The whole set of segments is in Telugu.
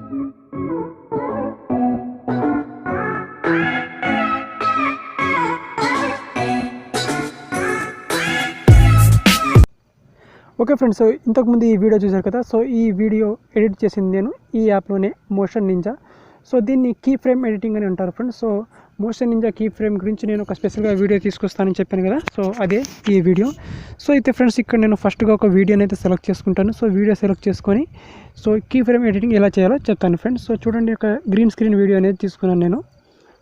ఓకే ఫ్రెండ్స్, ఇంతకుముందు ఈ వీడియో చూశారు కదా. సో ఈ వీడియో ఎడిట్ చేసింది నేను ఈ యాప్లోనే, మోషన్ నింజా. సో దీన్ని కీ ఫ్రేమ్ ఎడిటింగ్ అని అంటారు friends. So Motion Ninja key frame గురించి నేను ఒక స్పెషల్గా వీడియో తీసుకొస్తానని చెప్పాను కదా. సో అదే ఈ వీడియో. సో అయితే ఫ్రెండ్స్, ఇక్కడ నేను ఫస్ట్గా ఒక వీడియోని అయితే సెలెక్ట్ చేసుకుంటాను. సో వీడియో సెలెక్ట్ చేసుకొని సో కీ ఫ్రేమ్ ఎడిటింగ్ ఎలా చేయాలో చెప్తాను ఫ్రెండ్స్. సో చూడండి, ఒక గ్రీన్ స్క్రీన్ వీడియో అనేది తీసుకున్నాను నేను.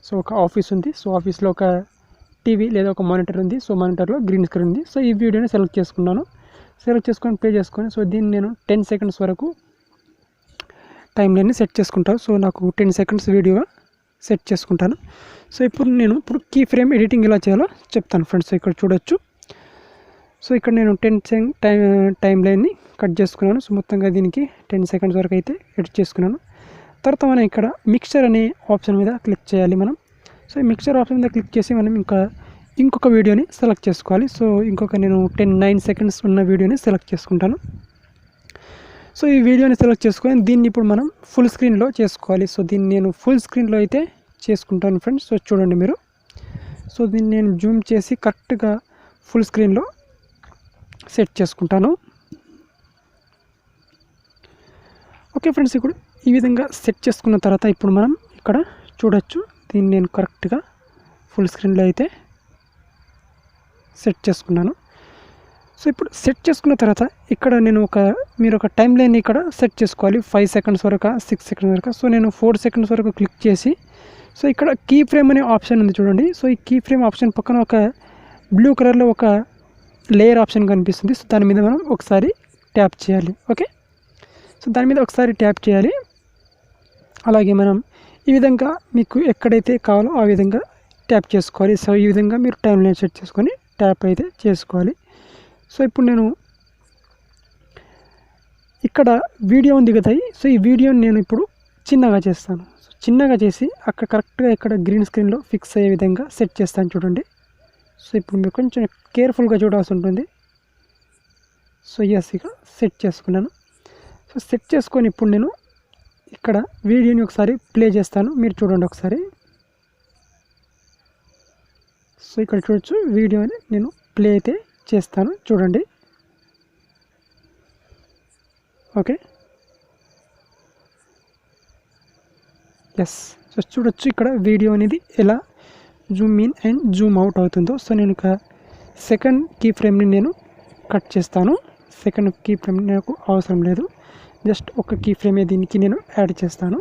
సో ఒక ఆఫీస్ ఉంది. సో ఆఫీస్లో ఒక టీవీ లేదా ఒక మానిటర్ ఉంది. సో మానిటర్లో గ్రీన్ స్క్రీన్ ఉంది. సో ఈ వీడియోని సెలెక్ట్ చేసుకున్నాను. సెలెక్ట్ చేసుకొని ప్లే చేసుకొని సో దీన్ని నేను 10 సెకండ్స్ వరకు టైం లైన్ని సెట్ చేసుకుంటాను. సో నాకు 10 సెకండ్స్ వీడియోగా సెట్ చేసుకుంటాను. సో ఇప్పుడు కీ ఫ్రేమ్ ఎడిటింగ్ ఎలా చేయాలో చెప్తాను ఫ్రెండ్స్. ఇక్కడ చూడొచ్చు. సో ఇక్కడ నేను 10 టైం లైన్ని కట్ చేసుకున్నాను. సో మొత్తంగా దీనికి 10 సెకండ్స్ వరకు అయితే ఎడిట్ చేసుకున్నాను. తర్వాత మనం ఇక్కడ మిక్చర్ అనే ఆప్షన్ మీద క్లిక్ చేయాలి మనం. సో ఈ మిక్చర్ ఆప్షన్ మీద క్లిక్ చేసి మనం ఇంకొక వీడియోని సెలెక్ట్ చేసుకోవాలి. సో నేను 9 సెకండ్స్ ఉన్న వీడియోని సెలెక్ట్ చేసుకుంటాను. సో ఈ వీడియోని సెలెక్ట్ చేసుకొని దీన్ని ఇప్పుడు మనం ఫుల్ స్క్రీన్లో చేసుకోవాలి. సో దీన్ని నేను ఫుల్ స్క్రీన్లో అయితే చేసుకుంటాను ఫ్రెండ్స్. సో చూడండి మీరు. సో దీన్ని నేను జూమ్ చేసి కరెక్ట్గా ఫుల్ స్క్రీన్లో సెట్ చేసుకుంటాను. ఓకే ఫ్రెండ్స్, ఇప్పుడు ఈ విధంగా సెట్ చేసుకున్న తర్వాత ఇప్పుడు మనం ఇక్కడ చూడొచ్చు. దీన్ని నేను కరెక్ట్గా ఫుల్ స్క్రీన్లో అయితే సెట్ చేసుకున్నాను. సో ఇప్పుడు సెట్ చేసుకున్న తర్వాత ఇక్కడ నేను మీరు ఒక టైం లైన్ ఇక్కడ సెట్ చేసుకోవాలి. 5 సెకండ్స్ వరకు, 6 సెకండ్స్ వరకు. సో నేను 4 సెకండ్స్ వరకు క్లిక్ చేసి సో ఇక్కడ కీ ఫ్రేమ్ అనే ఆప్షన్ ఉంది చూడండి. సో ఈ కీ ఫ్రేమ్ ఆప్షన్ పక్కన ఒక బ్లూ కలర్లో ఒక లేయర్ ఆప్షన్ కనిపిస్తుంది. సో దాని మీద మనం ఒకసారి ట్యాప్ చేయాలి. ఓకే, సో దాని మీద ఒకసారి ట్యాప్ చేయాలి. అలాగే మనం ఈ విధంగా మీకు ఎక్కడైతే కావాలో ఆ విధంగా ట్యాప్ చేసుకోవాలి. సో ఈ విధంగా మీరు టైం లైన్ సెట్ చేసుకొని ట్యాప్ అయితే చేసుకోవాలి. సో ఇప్పుడు నేను ఇక్కడ వీడియో ఉంది కదా. సో ఈ వీడియోని నేను ఇప్పుడు చిన్నగా చేస్తాను. సో చిన్నగా చేసి అక్కడ కరెక్ట్గా ఇక్కడ గ్రీన్ స్క్రీన్లో ఫిక్స్ అయ్యే విధంగా సెట్ చేస్తాను చూడండి. సో ఇప్పుడు మీరు కొంచెం కేర్ఫుల్గా చూడాల్సి ఉంటుంది. సో ఇక సెట్ చేసుకున్నాను. సో సెట్ చేసుకొని ఇప్పుడు నేను ఇక్కడ వీడియోని ఒకసారి ప్లే చేస్తాను. మీరు చూడండి ఒకసారి. సో ఇక్కడ చూడొచ్చు, వీడియోని నేను ప్లే అయితే చేస్తాను చూడండి. Okay, yes. సో చూడొచ్చు ఇక్కడ వీడియో అనేది ఎలా Zoom in and Zoom out అవుతుందో. సో నేను ఒక సెకండ్ కీ ఫ్రేమ్ని నేను కట్ చేస్తాను. సెకండ్ కీ ఫ్రేమ్ నాకు అవసరం లేదు. జస్ట్ ఒక కీ ఫ్రేమే దీనికి నేను యాడ్ చేస్తాను.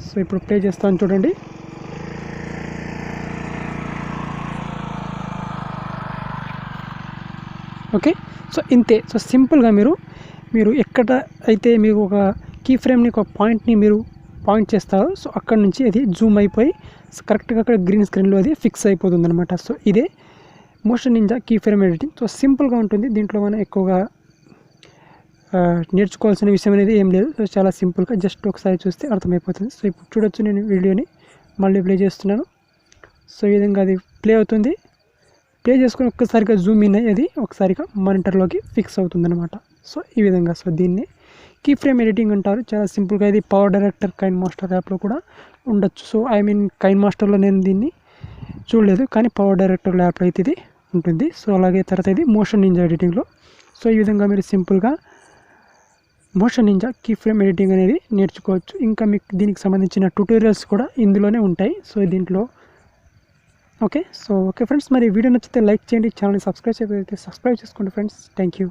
సో ఇప్పుడు ప్లే చేస్తాను చూడండి. ఓకే, సో ఇంతే. సో సింపుల్గా మీరు ఎక్కడ అయితే మీకు ఒక కీ ఫ్రేమ్ని ఒక పాయింట్ని మీరు పాయింట్ చేస్తారో సో అక్కడ నుంచి అది జూమ్ అయిపోయి కరెక్ట్గా అక్కడ గ్రీన్ స్క్రీన్లో అది ఫిక్స్ అయిపోతుంది అనమాట. సో ఇదే Motion Ninja key frame editing. So సింపుల్గా ఉంటుంది. దీంట్లో మనం ఎక్కువగా నేర్చుకోవాల్సిన విషయం అనేది ఏం లేదు. సో చాలా సింపుల్గా జస్ట్ ఒకసారి చూస్తే అర్థమైపోతుంది. సో ఇప్పుడు చూడొచ్చు, నేను వీడియోని మళ్ళీ ప్లే చేస్తున్నాను. సో ఈ విధంగా అది ప్లే అవుతుంది. ప్లే చేసుకొని ఒక్కసారిగా జూమ్ ఇన్ అయ్యి అది ఒకసారిగా మానిటర్లోకి ఫిక్స్ అవుతుందన్నమాట. సో ఈ విధంగా సో దీన్ని కీ ఫ్రేమ్ ఎడిటింగ్ అంటారు. చాలా సింపుల్గా ఇది పవర్ డైరెక్టర్, కైన్ మాస్టర్ యాప్లో కూడా ఉండొచ్చు. సో కైన్ మాస్టర్లో నేను దీన్ని చూడలేదు, కానీ పవర్ డైరెక్టర్ యాప్లో అయితే ఇది ఉంటుంది. సో అలాగే తర్వాత ఇది మోషన్ నింజా ఎడిటింగ్లో. సో ఈ విధంగా మీరు సింపుల్గా Motion Ninja key frame editing అనేది నేర్చుకోవచ్చు. ఇంకా మీకు దీనికి సంబంధించిన ట్యూటోరియల్స్ కూడా ఇందులోనే ఉంటాయి. సో దీంట్లో ఓకే ఫ్రెండ్స్, మరి వీడియో నచ్చితే లైక్ చేయండి, ఛానల్ని సబ్స్క్రైబ్ చేసుకోండి ఫ్రెండ్స్. Thank you.